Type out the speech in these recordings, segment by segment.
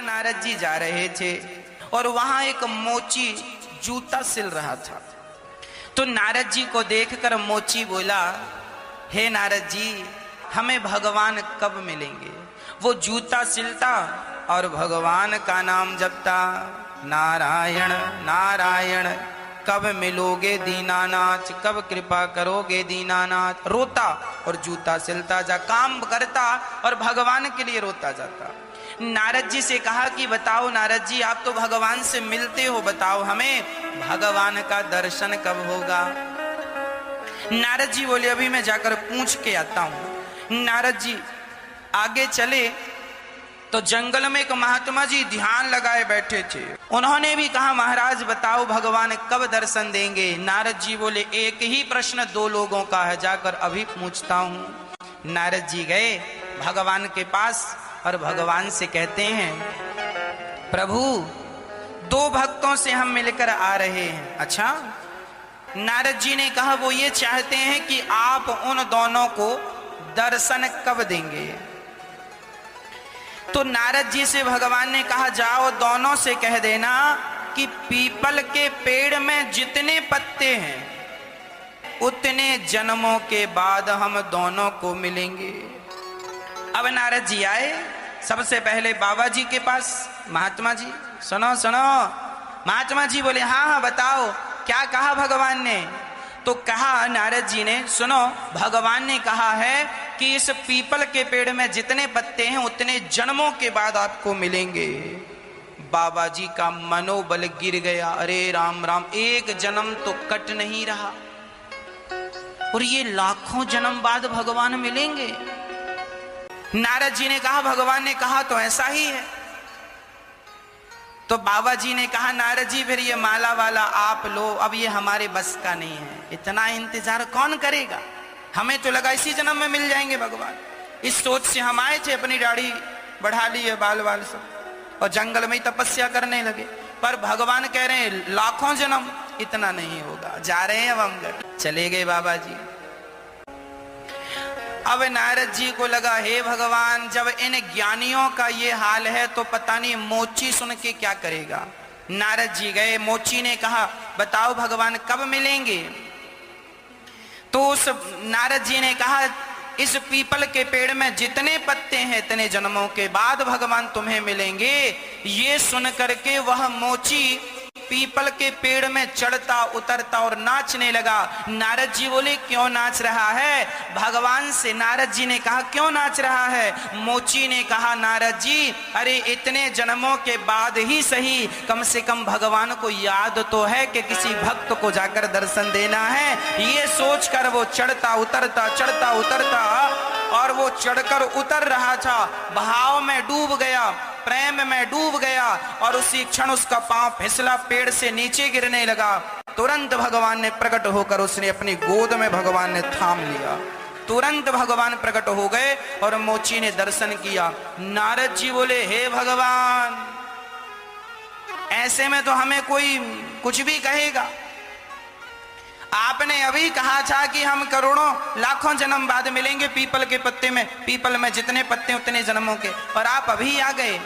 नारद जी जा रहे थे और वहां एक मोची जूता सिल रहा था। तो नारद जी को देखकर मोची बोला, हे नारद जी, हमें भगवान कब मिलेंगे? वो जूता सिलता और भगवान का नाम जपता, नारायण नारायण, कब मिलोगे दीनानाथ, कब कृपा करोगे दीनानाथ। रोता और जूता सिलता जा, काम करता और भगवान के लिए रोता जाता। नारद जी से कहा कि बताओ नारद जी, आप तो भगवान से मिलते हो, बताओ हमें भगवान का दर्शन कब होगा? नारद जी बोले, अभी मैं जाकर पूछ के आता हूं। नारद जी आगे चले तो जंगल में एक महात्मा जी ध्यान लगाए बैठे थे। उन्होंने भी कहा, महाराज बताओ भगवान कब दर्शन देंगे? नारद जी बोले, एक ही प्रश्न दो लोगों का है, जाकर अभी पूछता हूं। नारद जी गए भगवान के पास और भगवान से कहते हैं, प्रभु दो भक्तों से हम मिलकर आ रहे हैं। अच्छा? नारद जी ने कहा, वो ये चाहते हैं कि आप उन दोनों को दर्शन कब देंगे? तो नारद जी से भगवान ने कहा, जाओ दोनों से कह देना कि पीपल के पेड़ में जितने पत्ते हैं उतने जन्मों के बाद हम दोनों को मिलेंगे। अब नारद जी आए सबसे पहले बाबा जी के पास। महात्मा जी सुनो सुनो। महात्मा जी बोले, हाँ हाँ बताओ क्या कहा भगवान ने? तो कहा नारद जी ने, सुनो भगवान ने कहा है कि इस पीपल के पेड़ में जितने पत्ते हैं उतने जन्मों के बाद आपको मिलेंगे। बाबा जी का मनोबल गिर गया। अरे राम राम, एक जन्म तो कट नहीं रहा और ये लाखों जन्म बाद भगवान मिलेंगे। नारद जी ने कहा, भगवान ने कहा तो ऐसा ही है। तो बाबा जी ने कहा, नारद जी फिर ये माला वाला आप लो, अब ये हमारे बस का नहीं है, इतना इंतजार कौन करेगा? हमें तो लगा इसी जन्म में मिल जाएंगे भगवान। इस सोच से हम आए थे, अपनी दाढ़ी बढ़ा ली है, बाल बाल सब, और जंगल में ही तपस्या करने लगे। पर भगवान कह रहे हैं लाखों जन्म, इतना नहीं होगा। जा रहे हैं अब हम घर। चले गए बाबा जी। अब नारद जी को लगा, हे भगवान, जब इन ज्ञानियों का ये हाल है तो पता नहीं मोची सुन के क्या करेगा। नारद जी गए, मोची ने कहा, बताओ भगवान कब मिलेंगे? तो उस नारद जी ने कहा, इस पीपल के पेड़ में जितने पत्ते हैं इतने जन्मों के बाद भगवान तुम्हें मिलेंगे। ये सुन करके वह मोची पीपल के पेड़ में चढ़ता उतरता और नाचने लगा। नारद जी बोले, क्यों नाच रहा है? भगवान से नारद जी ने कहा, क्यों नाच रहा है? मोची ने कहा, नारद जी, अरे इतने जन्मों के बाद ही सही, कम से कम भगवान को याद तो है कि किसी भक्त को जाकर दर्शन देना है। ये सोचकर वो चढ़ता उतरता और वो चढ़कर उतर रहा था, भाव में डूब गया, प्रेम में डूब गया और उसी क्षण उसका पांव फिसला, पेड़ से नीचे गिरने लगा। तुरंत भगवान ने प्रकट होकर उसने अपनी गोद में भगवान ने थाम लिया। तुरंत भगवान प्रकट हो गए और मोची ने दर्शन किया। नारद जी बोले, हे भगवान, ऐसे में तो हमें कोई कुछ भी कहेगा। आपने अभी कहा था कि हम करोड़ों लाखों जन्म बाद मिलेंगे पीपल के पत्ते में, पीपल में जितने पत्ते उतने जन्मों के, और आप अभी आ गए।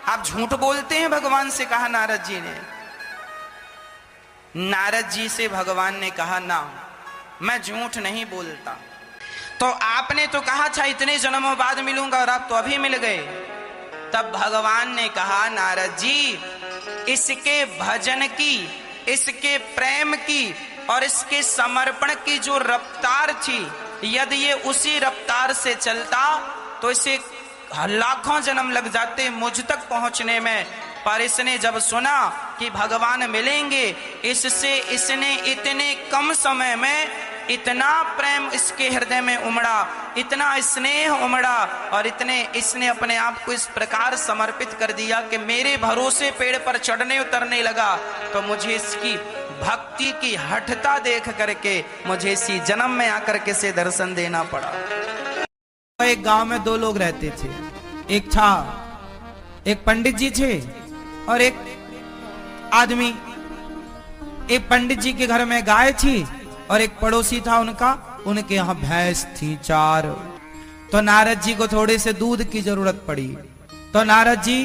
आप झूठ बोलते हैं, भगवान से कहा नारद जी ने। नारद जी से भगवान ने कहा, ना, मैं झूठ नहीं बोलता। तो आपने तो कहा था इतने जन्मों बाद मिलूंगा और आप तो अभी मिल गए। तब भगवान ने कहा, नारद जी, इसके भजन की, इसके प्रेम की और इसके समर्पण की जो रफ्तार थी, यदि ये उसी रफ्तार से चलता तो इसे लाखों जन्म लग जाते मुझ तक पहुंचने में। पर इसने जब सुना कि भगवान मिलेंगे, इससे इसने इतने कम समय में इतना प्रेम इसके हृदय में उमड़ा, इतना स्नेह उमड़ा और इतने इसने अपने आप को इस प्रकार समर्पित कर दिया कि मेरे भरोसे पेड़ पर चढ़ने उतरने लगा। तो मुझे इसकी भक्ति की हठता देख करके मुझे इसी जन्म में आकर के से दर्शन देना पड़ा। एक गांव में दो लोग रहते थे। एक पंडित जी थे और एक आदमी। एक पंडित जी के घर में गाय थी और एक पड़ोसी था उनका, उनके यहाँ भैंस थी 4। तो नारद जी को थोड़े से दूध की जरूरत पड़ी। तो नारद जी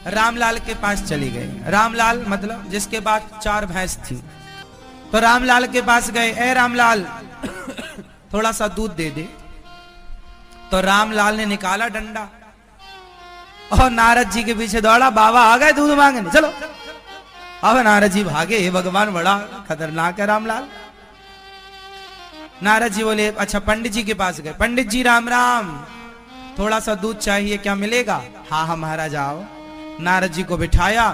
रामलाल के पास चली गए। रामलाल मतलब जिसके पास 4 भैंस थी। तो रामलाल के पास गए, ए रामलाल थोड़ा सा दूध दे दे। तो रामलाल ने निकाला डंडा और नारद जी के पीछे दौड़ा, बाबा आ गए दूध मांगने, चलो। अब नारद जी भागे, हे भगवान बड़ा खतरनाक है रामलाल। नारद जी बोले अच्छा पंडित जी के पास गए, पंडित जी राम राम, थोड़ा सा दूध चाहिए, क्या मिलेगा? हाँ हाँ महाराज आओ। नारद जी को बिठाया,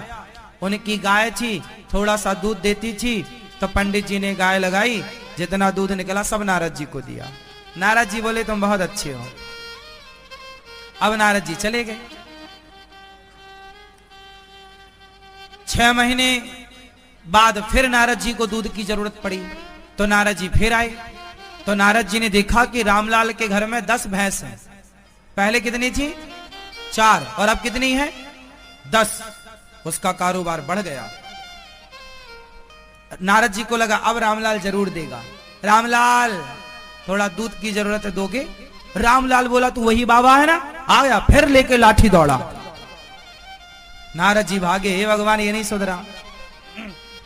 उनकी गाय थी, थोड़ा सा दूध देती थी। तो पंडित जी ने गाय लगाई, जितना दूध निकला सब नारद जी को दिया। नारद जी बोले तुम बहुत अच्छे हो। अब नारद जी चले गए। 6 महीने बाद फिर नारद जी को दूध की जरूरत पड़ी। तो नारद जी फिर आए। तो नारद जी ने देखा कि रामलाल के घर में 10 भैंस हैं। पहले कितनी थी? 4, और अब कितनी है? 10। उसका कारोबार बढ़ गया। नारद जी को लगा अब रामलाल जरूर देगा। रामलाल थोड़ा दूध की जरूरत है, दोगे? रामलाल बोला तू वही बाबा है ना? आ गया, फिर लेके लाठी दौड़ा। नारद जी भागे, हे भगवान ये नहीं सुधरा,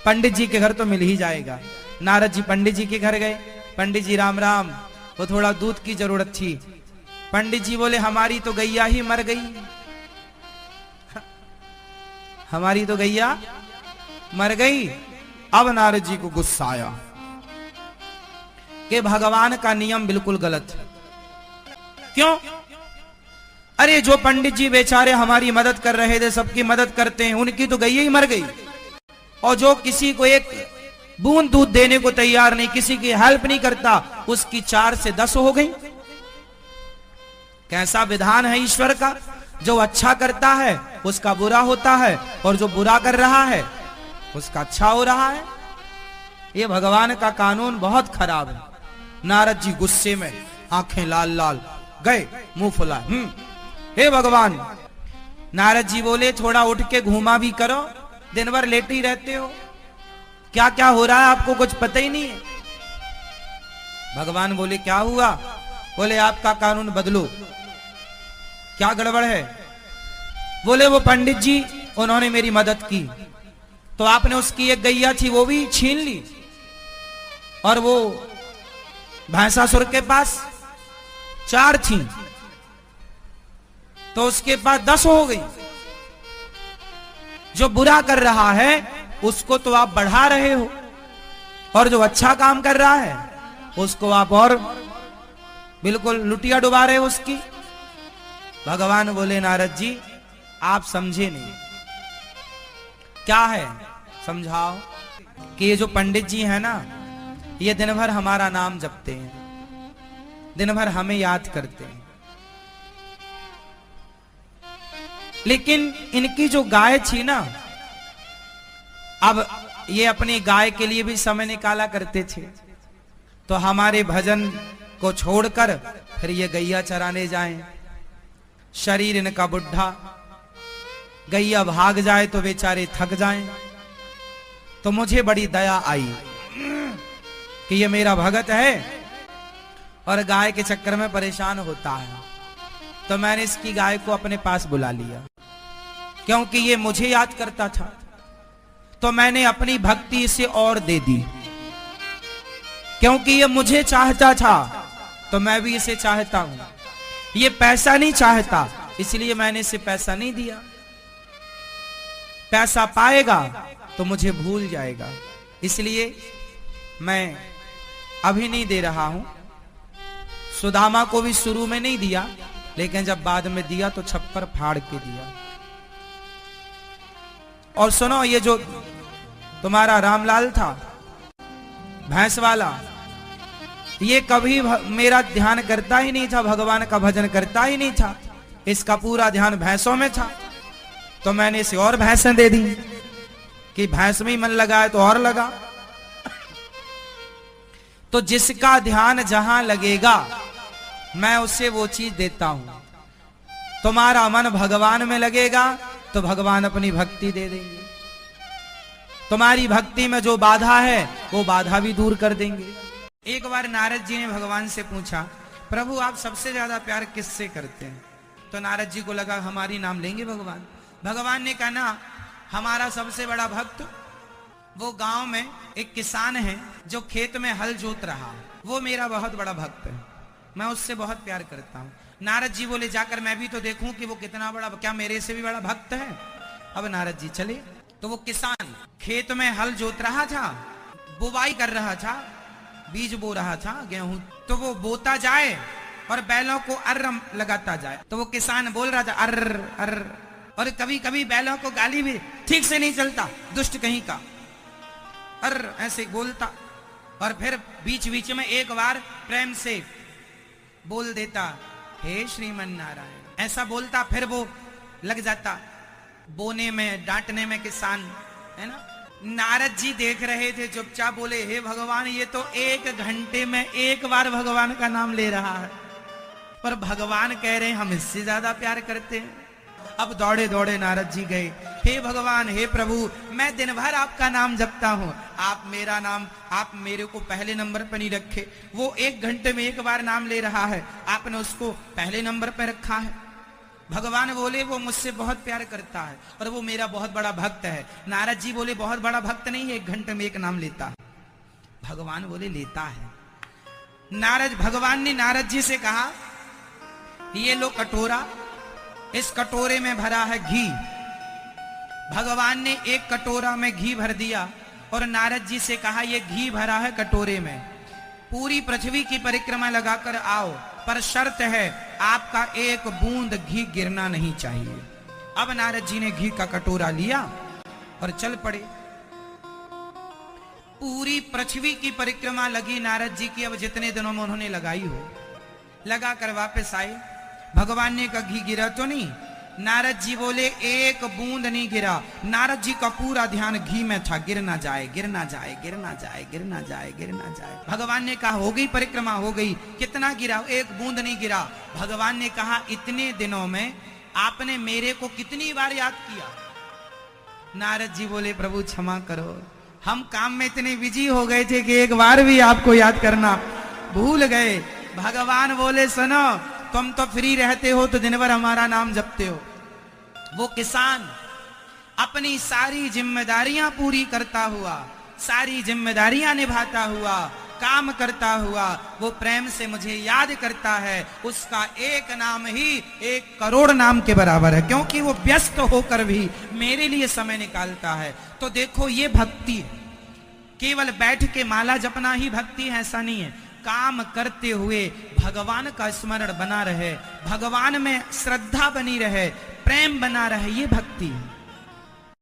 पंडित जी के घर तो मिल ही जाएगा। नारद जी पंडित जी के घर गए। पंडित जी राम राम, वो थोड़ा दूध की जरूरत थी। पंडित जी बोले हमारी तो गैया ही मर गई, हमारी तो गैया मर गई। अब नारद जी को गुस्सा आया कि भगवान का नियम बिल्कुल गलत है। क्यों? अरे जो पंडित जी बेचारे हमारी मदद कर रहे थे, सबकी मदद करते हैं, उनकी तो गैया ही मर गई, और जो किसी को एक बूंद दूध देने को तैयार नहीं, किसी की हेल्प नहीं करता, उसकी 4 से 10 हो गई। कैसा विधान है ईश्वर का? जो अच्छा करता है उसका बुरा होता है, और जो बुरा कर रहा है उसका अच्छा हो रहा है। ये भगवान का कानून बहुत खराब है। नारद जी गुस्से में, आंखें लाल लाल, गए मुंह फुला, हे भगवान। नारद जी बोले थोड़ा उठ के घूमा भी करो, दिन भर लेटे ही रहते हो, क्या क्या हो रहा है आपको कुछ पता ही नहीं है। भगवान बोले क्या हुआ? बोले आपका कानून बदलो। क्या गड़बड़ है? बोले वो पंडित जी उन्होंने मेरी मदद की, तो आपने उसकी एक गैया थी वो भी छीन ली, और वो भैंसासुर के पास 4 थी, तो उसके पास 10 हो गई। जो बुरा कर रहा है उसको तो आप बढ़ा रहे हो, और जो अच्छा काम कर रहा है उसको आप और बिल्कुल लुटिया डुबा रहे हो उसकी। भगवान बोले नारद जी आप समझे नहीं, क्या है समझाओ। कि ये जो पंडित जी हैं ना, ये दिन भर हमारा नाम जपते हैं, दिन भर हमें याद करते हैं, लेकिन इनकी जो गाय थी ना, अब ये अपनी गाय के लिए भी समय निकाला करते थे, तो हमारे भजन को छोड़कर फिर ये गैया चराने जाएं। शरीर इनका बुढ़ा, गैया भाग जाए तो बेचारे थक जाएं। तो मुझे बड़ी दया आई कि ये मेरा भगत है और गाय के चक्कर में परेशान होता है, तो मैंने इसकी गाय को अपने पास बुला लिया, क्योंकि ये मुझे याद करता था, तो मैंने अपनी भक्ति इसे और दे दी। क्योंकि ये मुझे चाहता था तो मैं भी इसे चाहता हूं। ये पैसा नहीं चाहता, इसलिए मैंने इसे पैसा नहीं दिया। पैसा पाएगा तो मुझे भूल जाएगा, इसलिए मैं अभी नहीं दे रहा हूं। सुदामा को भी शुरू में नहीं दिया, लेकिन जब बाद में दिया तो छप्पर फाड़ के दिया। और सुनो, ये जो तुम्हारा रामलाल था भैंस वाला, ये कभी मेरा ध्यान करता ही नहीं था, भगवान का भजन करता ही नहीं था, इसका पूरा ध्यान भैंसों में था। तो मैंने इसे और भैंसें दे दी कि भैंस में ही मन लगाए तो और लगा। तो जिसका ध्यान जहां लगेगा मैं उसे वो चीज देता हूं। तुम्हारा मन भगवान में लगेगा तो भगवान अपनी भक्ति दे देंगे। तुम्हारी भक्ति में जो बाधा है वो बाधा भी दूर कर देंगे। एक बार नारद जी ने भगवान से पूछा, प्रभु आप सबसे ज्यादा प्यार किससे करते हैं? तो नारद जी को लगा हमारी नाम लेंगे भगवान, भगवान ने कहा ना, हमारा सबसे बड़ा भक्त वो गांव में एक किसान है जो खेत में हल जोत रहा है, वो मेरा बहुत बड़ा भक्त है, मैं उससे बहुत प्यार करता हूँ। नारद जी बोले जाकर मैं भी तो देखूं कि वो कितना बड़ा, क्या मेरे से भी बड़ा भक्त है। अब नारद जी चले तो वो किसान खेत में हल जोत रहा था, बुवाई कर रहा था, बीज बो रहा था गेहूं, तो वो बोता जाए और बैलों को अर्र लगाता जाए, तो वो किसान बोल रहा था अर्र अर्र, और कभी कभी बैलों को गाली भी ठीक से नहीं चलता, दुष्ट कहीं का, अर्र ऐसे बोलता, और फिर बीच बीच में एक बार प्रेम से बोल देता हे श्रीमन नारायण, ऐसा बोलता, फिर वो लग जाता बोने में, डांटने में किसान, है ना। नारद जी देख रहे थे, चुपचाप बोले हे भगवान, ये तो 1 घंटे में 1 बार भगवान का नाम ले रहा है, पर भगवान कह रहे हैं हम इससे ज्यादा प्यार करते हैं। अब दौड़े दौड़े नारद जी गए, हे भगवान, हे प्रभु, मैं दिन भर आपका नाम जपता हूँ, आप मेरा नाम, आप मेरे को पहले नंबर पर नहीं रखे, वो 1 घंटे में 1 बार नाम ले रहा है, आपने उसको पहले नंबर पर रखा है। भगवान बोले वो मुझसे बहुत प्यार करता है और वो मेरा बहुत बड़ा भक्त है। नारद जी बोले बहुत बड़ा भक्त नहीं है, 1 घंटे में 1 नाम लेता है। भगवान बोले लेता है। भगवान ने नारद जी से कहा ये लो कटोरा, इस कटोरे में भरा है घी। भगवान ने 1 कटोरा में घी भर दिया और नारद जी से कहा ये घी भरा है कटोरे में, पूरी पृथ्वी की परिक्रमा लगाकर आओ, पर शर्त है आपका 1 बूंद घी गिरना नहीं चाहिए। अब नारद जी ने घी का कटोरा लिया और चल पड़े। पूरी पृथ्वी की परिक्रमा लगी नारद जी की, अब जितने दिनों में उन्होंने लगाई हो, लगा कर वापस आए। भगवान ने कहा घी गिरा तो नहीं? नारद जी बोले 1 बूंद नहीं गिरा। नारद जी का पूरा ध्यान घी में था, गिर ना जाए, गिर ना जाए, गिर ना जाए, गिर ना जाए, गिर ना जाए। भगवान ने कहा हो गई परिक्रमा, हो गई, कितना गिरा? 1 बूंद नहीं गिरा। भगवान ने कहा इतने दिनों में आपने मेरे को कितनी बार याद किया? नारद जी बोले प्रभु क्षमा करो, हम काम में इतने बिजी हो गए थे कि 1 बार भी आपको याद करना भूल गए। भगवान बोले सुनो, तुम तो फ्री रहते हो तो दिन भर हमारा नाम जपते हो। वो किसान अपनी सारी जिम्मेदारियां पूरी करता हुआ, सारी जिम्मेदारियां निभाता हुआ, काम करता हुआ, वो प्रेम से मुझे याद करता है। उसका 1 नाम ही 1 करोड़ नाम के बराबर है, क्योंकि वो व्यस्त होकर भी मेरे लिए समय निकालता है। तो देखो ये भक्ति है, केवल बैठ के माला जपना ही भक्ति है ऐसा नहीं है। काम करते हुए भगवान का स्मरण बना रहे, भगवान में श्रद्धा बनी रहे, प्रेम बना रहे, ये भक्ति है।